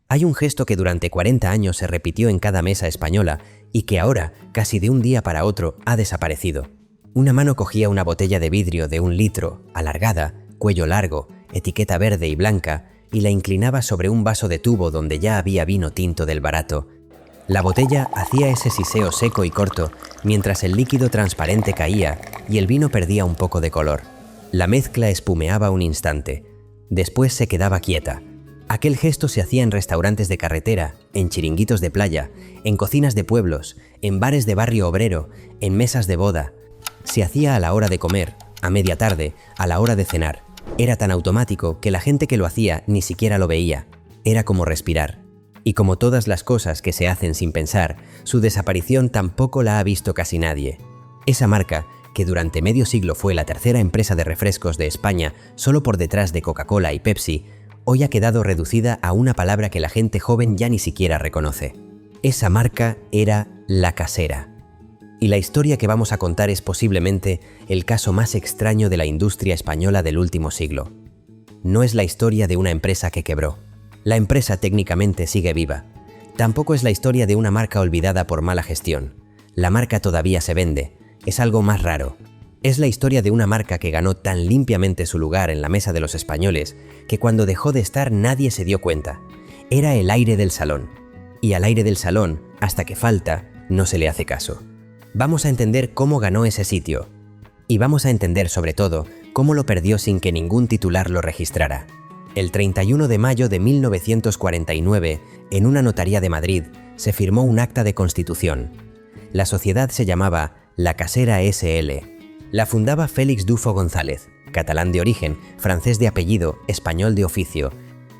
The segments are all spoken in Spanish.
Hay un gesto que durante 40 años se repitió en cada mesa española y que ahora, casi de un día para otro, ha desaparecido. Una mano cogía una botella de vidrio de 1 litro, alargada, cuello largo, etiqueta verde y blanca, y la inclinaba sobre un vaso de tubo donde ya había vino tinto del barato. La botella hacía ese siseo seco y corto, mientras el líquido transparente caía y el vino perdía un poco de color. La mezcla espumeaba un instante. Después se quedaba quieta. Aquel gesto se hacía en restaurantes de carretera, en chiringuitos de playa, en cocinas de pueblos, en bares de barrio obrero, en mesas de boda. Se hacía a la hora de comer, a media tarde, a la hora de cenar. Era tan automático que la gente que lo hacía ni siquiera lo veía. Era como respirar. Y como todas las cosas que se hacen sin pensar, su desaparición tampoco la ha visto casi nadie. Esa marca, que durante medio siglo fue la tercera empresa de refrescos de España solo por detrás de Coca-Cola y Pepsi, hoy ha quedado reducida a una palabra que la gente joven ya ni siquiera reconoce. Esa marca era La Casera. Y la historia que vamos a contar es posiblemente el caso más extraño de la industria española del último siglo. No es la historia de una empresa que quebró. La empresa técnicamente sigue viva. Tampoco es la historia de una marca olvidada por mala gestión. La marca todavía se vende. Es algo más raro. Es la historia de una marca que ganó tan limpiamente su lugar en la mesa de los españoles que cuando dejó de estar nadie se dio cuenta. Era el aire del salón. Y al aire del salón, hasta que falta, no se le hace caso. Vamos a entender cómo ganó ese sitio. Y vamos a entender sobre todo cómo lo perdió sin que ningún titular lo registrara. El 31 de mayo de 1949, en una notaría de Madrid, se firmó un acta de constitución. La sociedad se llamaba La Casera S.L. La fundaba Félix Dufo González, catalán de origen, francés de apellido, español de oficio.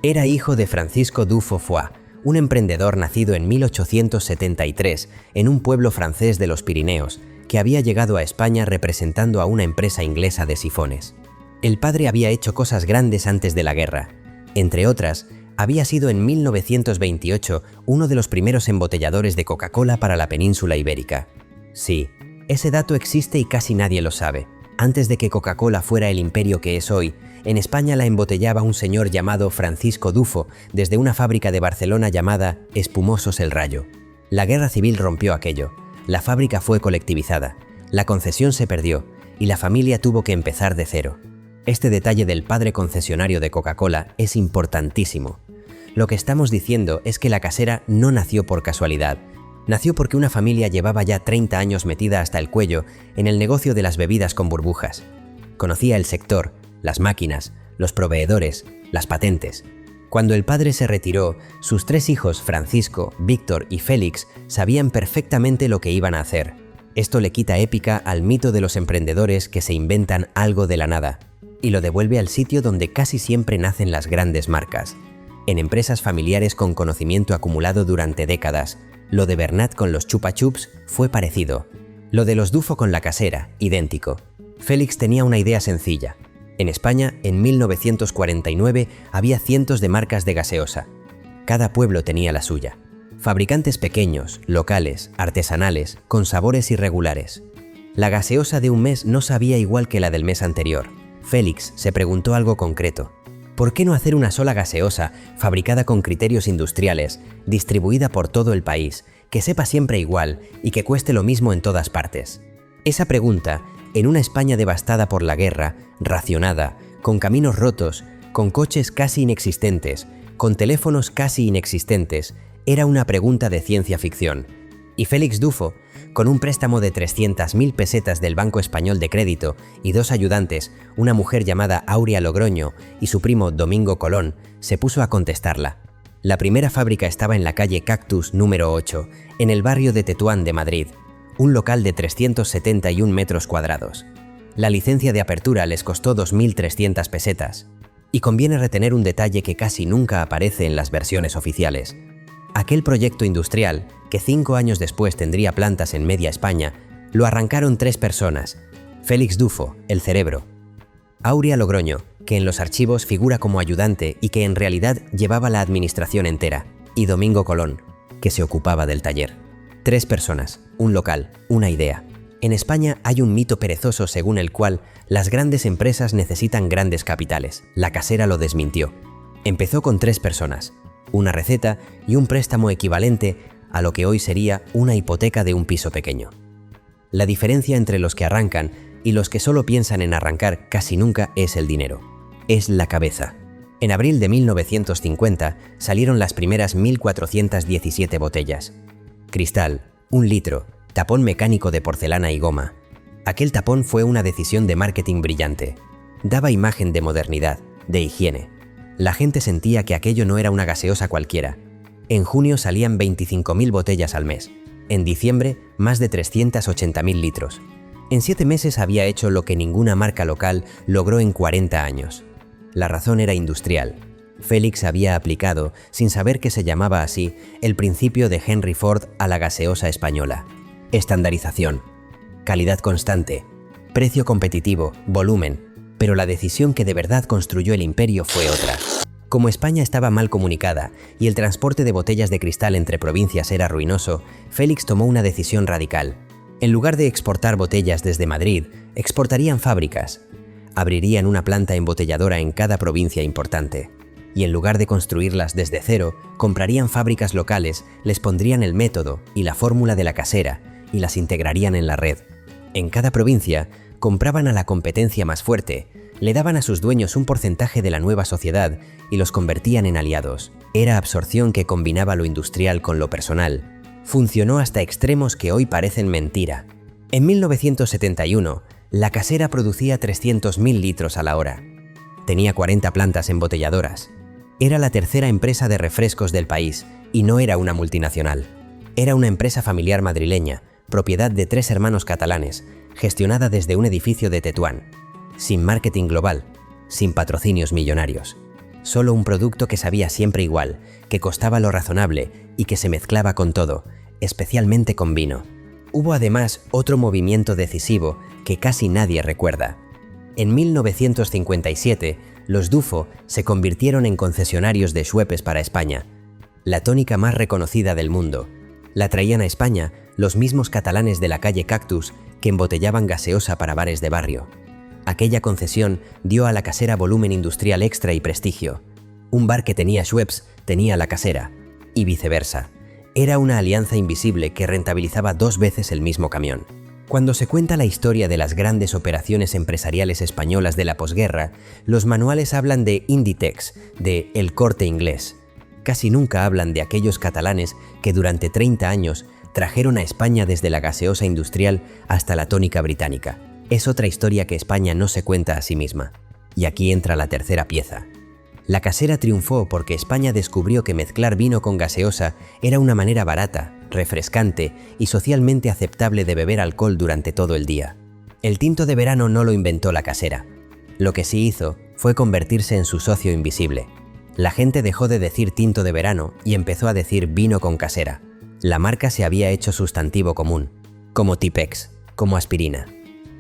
Era hijo de Francisco Dufo Foix, un emprendedor nacido en 1873 en un pueblo francés de los Pirineos, que había llegado a España representando a una empresa inglesa de sifones. El padre había hecho cosas grandes antes de la guerra. Entre otras, había sido en 1928 uno de los primeros embotelladores de Coca-Cola para la península ibérica. Sí, ese dato existe y casi nadie lo sabe. Antes de que Coca-Cola fuera el imperio que es hoy, en España la embotellaba un señor llamado Francisco Dufo desde una fábrica de Barcelona llamada Espumosos El Rayo. La guerra civil rompió aquello. La fábrica fue colectivizada, la concesión se perdió y la familia tuvo que empezar de cero. Este detalle del padre concesionario de Coca-Cola es importantísimo. Lo que estamos diciendo es que La Casera no nació por casualidad. Nació porque una familia llevaba ya 30 años metida hasta el cuello en el negocio de las bebidas con burbujas. Conocía el sector, las máquinas, los proveedores, las patentes. Cuando el padre se retiró, sus 3 hijos, Francisco, Víctor y Félix, sabían perfectamente lo que iban a hacer. Esto le quita épica al mito de los emprendedores que se inventan algo de la nada y lo devuelve al sitio donde casi siempre nacen las grandes marcas. En empresas familiares con conocimiento acumulado durante décadas, lo de Bernat con los Chupa Chups fue parecido. Lo de los Dufo con La Casera, idéntico. Félix tenía una idea sencilla. En España, en 1949, había cientos de marcas de gaseosa. Cada pueblo tenía la suya. Fabricantes pequeños, locales, artesanales, con sabores irregulares. La gaseosa de un mes no sabía igual que la del mes anterior. Félix se preguntó algo concreto. ¿Por qué no hacer una sola gaseosa, fabricada con criterios industriales, distribuida por todo el país, que sepa siempre igual y que cueste lo mismo en todas partes? Esa pregunta, en una España devastada por la guerra, racionada, con caminos rotos, con coches casi inexistentes, con teléfonos casi inexistentes, era una pregunta de ciencia ficción. Y Félix Dufo, con un préstamo de 300.000 pesetas del Banco Español de Crédito y 2 ayudantes, una mujer llamada Aurea Logroño y su primo Domingo Colón, se puso a contestarla. La primera fábrica estaba en la calle Cactus número 8, en el barrio de Tetuán de Madrid, un local de 371 metros cuadrados. La licencia de apertura les costó 2.300 pesetas. Y conviene retener un detalle que casi nunca aparece en las versiones oficiales. Aquel proyecto industrial, que 5 años después tendría plantas en media España, lo arrancaron 3 personas: Félix Dufo, el cerebro; Aurea Logroño, que en los archivos figura como ayudante y que en realidad llevaba la administración entera; y Domingo Colón, que se ocupaba del taller. 3 personas, un local, una idea. En España hay un mito perezoso según el cual las grandes empresas necesitan grandes capitales. La Casera lo desmintió. Empezó con 3 personas: una receta y un préstamo equivalente a lo que hoy sería una hipoteca de un piso pequeño. La diferencia entre los que arrancan y los que solo piensan en arrancar casi nunca es el dinero, es la cabeza. En abril de 1950 salieron las primeras 1.417 botellas. Cristal, 1 litro, tapón mecánico de porcelana y goma. Aquel tapón fue una decisión de marketing brillante. Daba imagen de modernidad, de higiene. La gente sentía que aquello no era una gaseosa cualquiera. En junio salían 25.000 botellas al mes. En diciembre, más de 380.000 litros. En 7 meses había hecho lo que ninguna marca local logró en 40 años. La razón era industrial. Félix había aplicado, sin saber que se llamaba así, el principio de Henry Ford a la gaseosa española. Estandarización, calidad constante, precio competitivo, volumen, pero la decisión que de verdad construyó el imperio fue otra. Como España estaba mal comunicada y el transporte de botellas de cristal entre provincias era ruinoso, Félix tomó una decisión radical. En lugar de exportar botellas desde Madrid, exportarían fábricas. Abrirían una planta embotelladora en cada provincia importante. Y en lugar de construirlas desde cero, comprarían fábricas locales, les pondrían el método y la fórmula de la casera y las integrarían en la red. En cada provincia, compraban a la competencia más fuerte, le daban a sus dueños un porcentaje de la nueva sociedad y los convertían en aliados. Era absorción que combinaba lo industrial con lo personal. Funcionó hasta extremos que hoy parecen mentira. En 1971, la casera producía 300.000 litros a la hora. Tenía 40 plantas embotelladoras. Era la tercera empresa de refrescos del país y no era una multinacional. Era una empresa familiar madrileña, propiedad de 3 hermanos catalanes, gestionada desde un edificio de Tetuán. Sin marketing global, sin patrocinios millonarios. Solo un producto que sabía siempre igual, que costaba lo razonable y que se mezclaba con todo, especialmente con vino. Hubo además otro movimiento decisivo que casi nadie recuerda. En 1957, los Dufo se convirtieron en concesionarios de Schweppes para España, la tónica más reconocida del mundo. La traían a España los mismos catalanes de la calle Cactus que embotellaban gaseosa para bares de barrio. Aquella concesión dio a la casera volumen industrial extra y prestigio. Un bar que tenía Schweppes tenía la casera, y viceversa. Era una alianza invisible que rentabilizaba 2 veces el mismo camión. Cuando se cuenta la historia de las grandes operaciones empresariales españolas de la posguerra, los manuales hablan de Inditex, de El Corte Inglés. Casi nunca hablan de aquellos catalanes que durante 30 años trajeron a España desde la gaseosa industrial hasta la tónica británica. Es otra historia que España no se cuenta a sí misma. Y aquí entra la tercera pieza. La casera triunfó porque España descubrió que mezclar vino con gaseosa era una manera barata, refrescante y socialmente aceptable de beber alcohol durante todo el día. El tinto de verano no lo inventó la casera. Lo que sí hizo fue convertirse en su socio invisible. La gente dejó de decir tinto de verano y empezó a decir vino con casera. La marca se había hecho sustantivo común, como Tipex, como aspirina.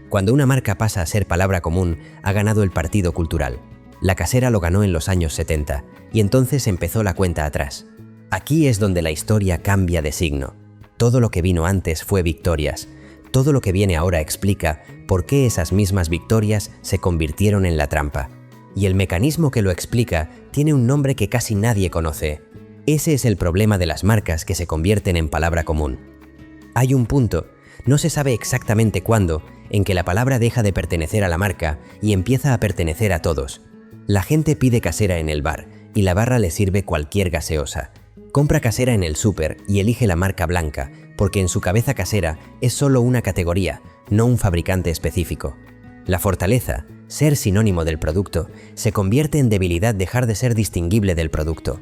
Cuando una marca pasa a ser palabra común, ha ganado el partido cultural. La casera lo ganó en los años 70 y entonces empezó la cuenta atrás. Aquí es donde la historia cambia de signo. Todo lo que vino antes fue victorias. Todo lo que viene ahora explica por qué esas mismas victorias se convirtieron en la trampa. Y el mecanismo que lo explica tiene un nombre que casi nadie conoce. Ese es el problema de las marcas que se convierten en palabra común. Hay un punto, no se sabe exactamente cuándo, en que la palabra deja de pertenecer a la marca y empieza a pertenecer a todos. La gente pide casera en el bar y la barra le sirve cualquier gaseosa. Compra casera en el súper y elige la marca blanca, porque en su cabeza casera es solo una categoría, no un fabricante específico. La fortaleza, ser sinónimo del producto, se convierte en debilidad dejar de ser distinguible del producto.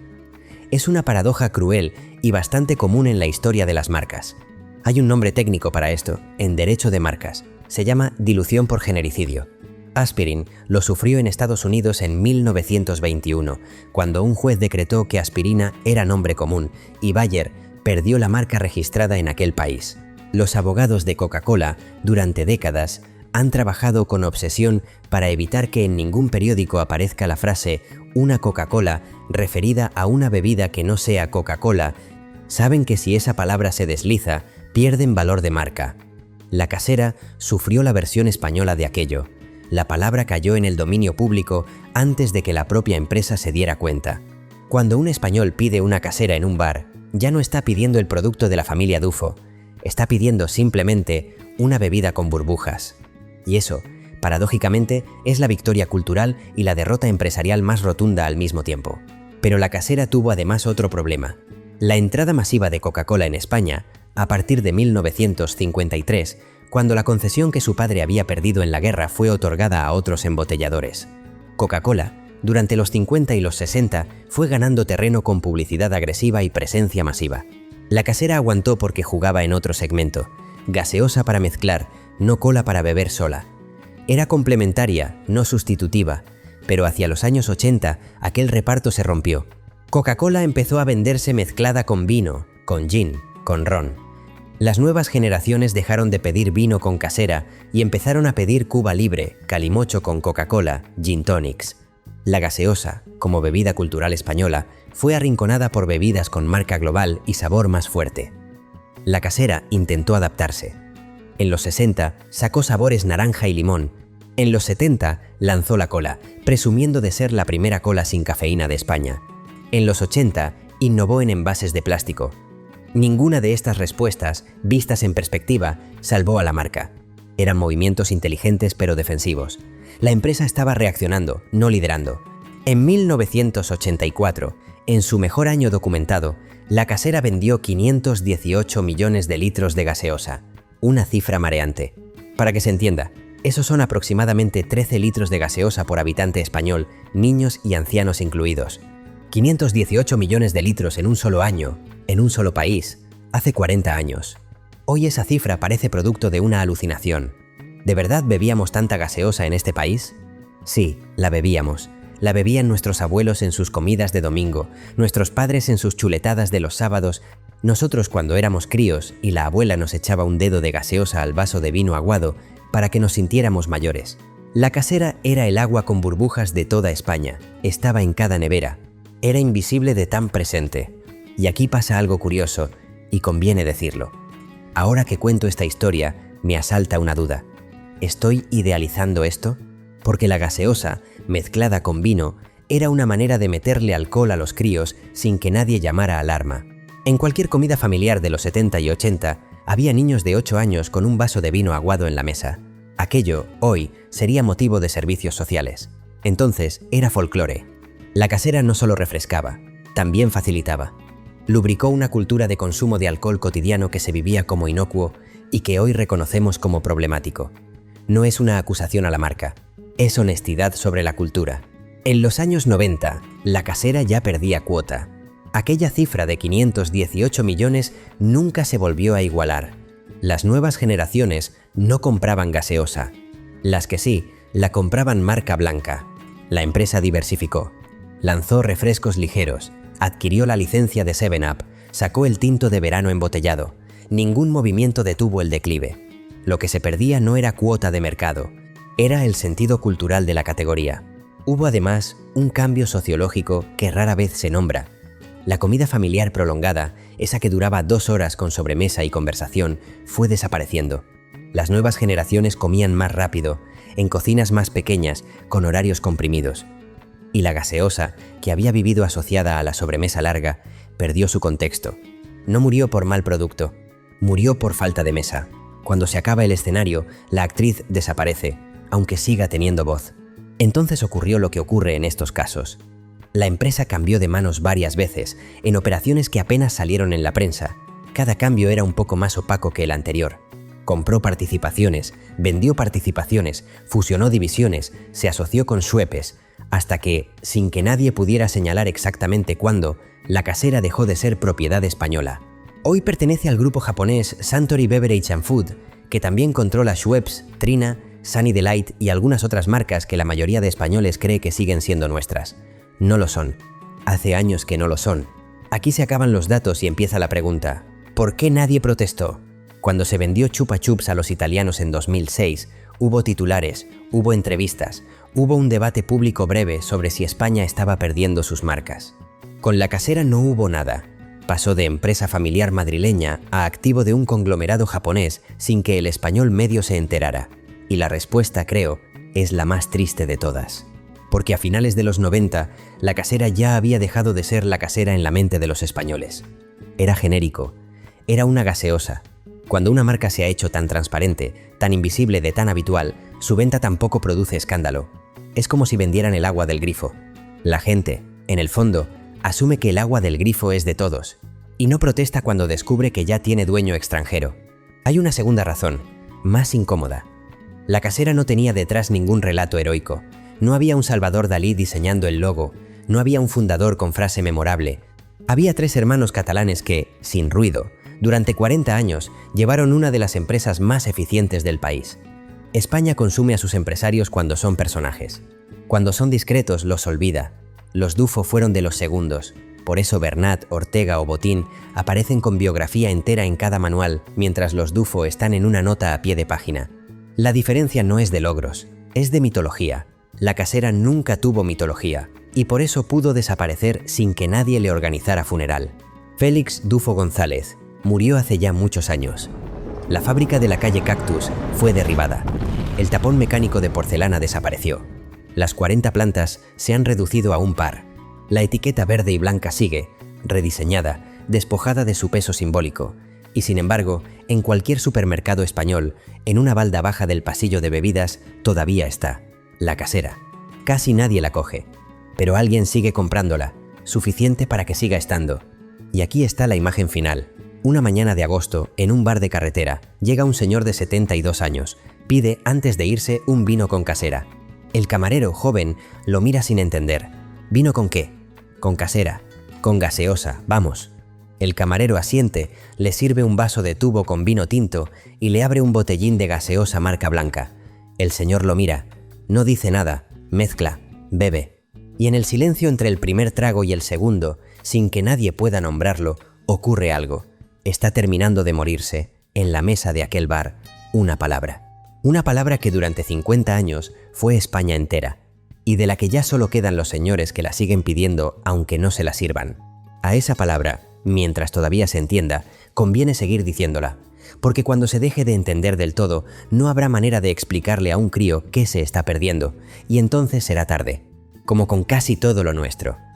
Es una paradoja cruel y bastante común en la historia de las marcas. Hay un nombre técnico para esto, en derecho de marcas. Se llama dilución por genericidio. Aspirin lo sufrió en Estados Unidos en 1921, cuando un juez decretó que aspirina era nombre común y Bayer perdió la marca registrada en aquel país. Los abogados de Coca-Cola, durante décadas, han trabajado con obsesión para evitar que en ningún periódico aparezca la frase «una Coca-Cola» referida a una bebida que no sea Coca-Cola. Saben que si esa palabra se desliza, pierden valor de marca. La casera sufrió la versión española de aquello. La palabra cayó en el dominio público antes de que la propia empresa se diera cuenta. Cuando un español pide una casera en un bar, ya no está pidiendo el producto de la familia Dufo, está pidiendo simplemente una bebida con burbujas. Y eso, paradójicamente, es la victoria cultural y la derrota empresarial más rotunda al mismo tiempo. Pero la casera tuvo además otro problema. La entrada masiva de Coca-Cola en España, a partir de 1953, cuando la concesión que su padre había perdido en la guerra fue otorgada a otros embotelladores. Coca-Cola, durante los 50 y los 60, fue ganando terreno con publicidad agresiva y presencia masiva. La casera aguantó porque jugaba en otro segmento, gaseosa para mezclar, no cola para beber sola. Era complementaria, no sustitutiva, pero hacia los años 80 aquel reparto se rompió. Coca-Cola empezó a venderse mezclada con vino, con gin, con ron. Las nuevas generaciones dejaron de pedir vino con casera y empezaron a pedir Cuba Libre, calimocho con Coca-Cola, gin tonics. La gaseosa, como bebida cultural española, fue arrinconada por bebidas con marca global y sabor más fuerte. La casera intentó adaptarse. En los 60 sacó sabores naranja y limón. En los 70 lanzó la cola, presumiendo de ser la primera cola sin cafeína de España. En los 80 innovó en envases de plástico. Ninguna de estas respuestas, vistas en perspectiva, salvó a la marca. Eran movimientos inteligentes pero defensivos. La empresa estaba reaccionando, no liderando. En 1984, en su mejor año documentado, la casera vendió 518 millones de litros de gaseosa, una cifra mareante. Para que se entienda, esos son aproximadamente 13 litros de gaseosa por habitante español, niños y ancianos incluidos. 518 millones de litros en un solo año, en un solo país, hace 40 años. Hoy esa cifra parece producto de una alucinación. ¿De verdad bebíamos tanta gaseosa en este país? Sí, la bebíamos. La bebían nuestros abuelos en sus comidas de domingo, nuestros padres en sus chuletadas de los sábados, nosotros cuando éramos críos y la abuela nos echaba un dedo de gaseosa al vaso de vino aguado para que nos sintiéramos mayores. La casera era el agua con burbujas de toda España, estaba en cada nevera, era invisible de tan presente. Y aquí pasa algo curioso, y conviene decirlo. Ahora que cuento esta historia, me asalta una duda. ¿Estoy idealizando esto? Porque la gaseosa, mezclada con vino, era una manera de meterle alcohol a los críos sin que nadie llamara alarma. En cualquier comida familiar de los 70 y 80, había niños de 8 años con un vaso de vino aguado en la mesa. Aquello, hoy, sería motivo de servicios sociales. Entonces, era folclore. La casera no solo refrescaba, también facilitaba. Lubricó una cultura de consumo de alcohol cotidiano que se vivía como inocuo y que hoy reconocemos como problemático. No es una acusación a la marca, es honestidad sobre la cultura. En los años 90, la casera ya perdía cuota. Aquella cifra de 518 millones nunca se volvió a igualar. Las nuevas generaciones no compraban gaseosa. Las que sí, la compraban marca blanca. La empresa diversificó. Lanzó refrescos ligeros, adquirió la licencia de 7-Up, sacó el tinto de verano embotellado. Ningún movimiento detuvo el declive. Lo que se perdía no era cuota de mercado, era el sentido cultural de la categoría. Hubo además un cambio sociológico que rara vez se nombra. La comida familiar prolongada, esa que duraba 2 horas con sobremesa y conversación, fue desapareciendo. Las nuevas generaciones comían más rápido, en cocinas más pequeñas, con horarios comprimidos. Y la gaseosa, que había vivido asociada a la sobremesa larga, perdió su contexto. No murió por mal producto, murió por falta de mesa. Cuando se acaba el escenario, la actriz desaparece, aunque siga teniendo voz. Entonces ocurrió lo que ocurre en estos casos. La empresa cambió de manos varias veces, en operaciones que apenas salieron en la prensa. Cada cambio era un poco más opaco que el anterior. Compró participaciones, vendió participaciones, fusionó divisiones, se asoció con Schweppes, hasta que, sin que nadie pudiera señalar exactamente cuándo, la casera dejó de ser propiedad española. Hoy pertenece al grupo japonés Suntory Beverage and Food, que también controla Schweppes, Trina, Sunny Delight y algunas otras marcas que la mayoría de españoles cree que siguen siendo nuestras. No lo son. Hace años que no lo son. Aquí se acaban los datos y empieza la pregunta. ¿Por qué nadie protestó? Cuando se vendió Chupa Chups a los italianos en 2006, hubo titulares, hubo entrevistas, hubo un debate público breve sobre si España estaba perdiendo sus marcas. Con la casera no hubo nada. Pasó de empresa familiar madrileña a activo de un conglomerado japonés sin que el español medio se enterara. Y la respuesta, creo, es la más triste de todas. porque a finales de los 90 la casera ya había dejado de ser la casera en la mente de los españoles. Era genérico, era una gaseosa. Cuando una marca se ha hecho tan transparente, tan invisible de tan habitual, su venta tampoco produce escándalo. Es como si vendieran el agua del grifo. La gente, en el fondo, asume que el agua del grifo es de todos, y no protesta cuando descubre que ya tiene dueño extranjero. Hay una segunda razón, más incómoda. La casera no tenía detrás ningún relato heroico. No había un Salvador Dalí diseñando el logo, no había un fundador con frase memorable. Había 3 hermanos catalanes que, sin ruido, durante 40 años llevaron una de las empresas más eficientes del país. España consume a sus empresarios cuando son personajes. Cuando son discretos los olvida. Los Dufo fueron de los segundos. Por eso Bernat, Ortega o Botín aparecen con biografía entera en cada manual, mientras los Dufo están en una nota a pie de página. La diferencia no es de logros, es de mitología. La casera nunca tuvo mitología, y por eso pudo desaparecer sin que nadie le organizara funeral. Félix Dufo González murió hace ya muchos años. La fábrica de la calle Cactus fue derribada. El tapón mecánico de porcelana desapareció. Las 40 plantas se han reducido a un par. La etiqueta verde y blanca sigue, rediseñada, despojada de su peso simbólico. Y sin embargo, en cualquier supermercado español, en una balda baja del pasillo de bebidas, todavía está. La casera. Casi nadie la coge, pero alguien sigue comprándola, suficiente para que siga estando. Y aquí está la imagen final. Una mañana de agosto, en un bar de carretera, llega un señor de 72 años, pide antes de irse un vino con casera. El camarero, joven, lo mira sin entender. ¿Vino con qué? Con casera, con gaseosa, vamos. El camarero asiente, le sirve un vaso de tubo con vino tinto y le abre un botellín de gaseosa marca blanca. El señor lo mira. No dice nada, mezcla, bebe. Y en el silencio entre el primer trago y el segundo, sin que nadie pueda nombrarlo, ocurre algo. Está terminando de morirse, en la mesa de aquel bar, una palabra. Una palabra que durante 50 años fue España entera, y de la que ya solo quedan los señores que la siguen pidiendo aunque no se la sirvan. A esa palabra, mientras todavía se entienda, conviene seguir diciéndola. Porque cuando se deje de entender del todo, no habrá manera de explicarle a un crío qué se está perdiendo, y entonces será tarde, como con casi todo lo nuestro.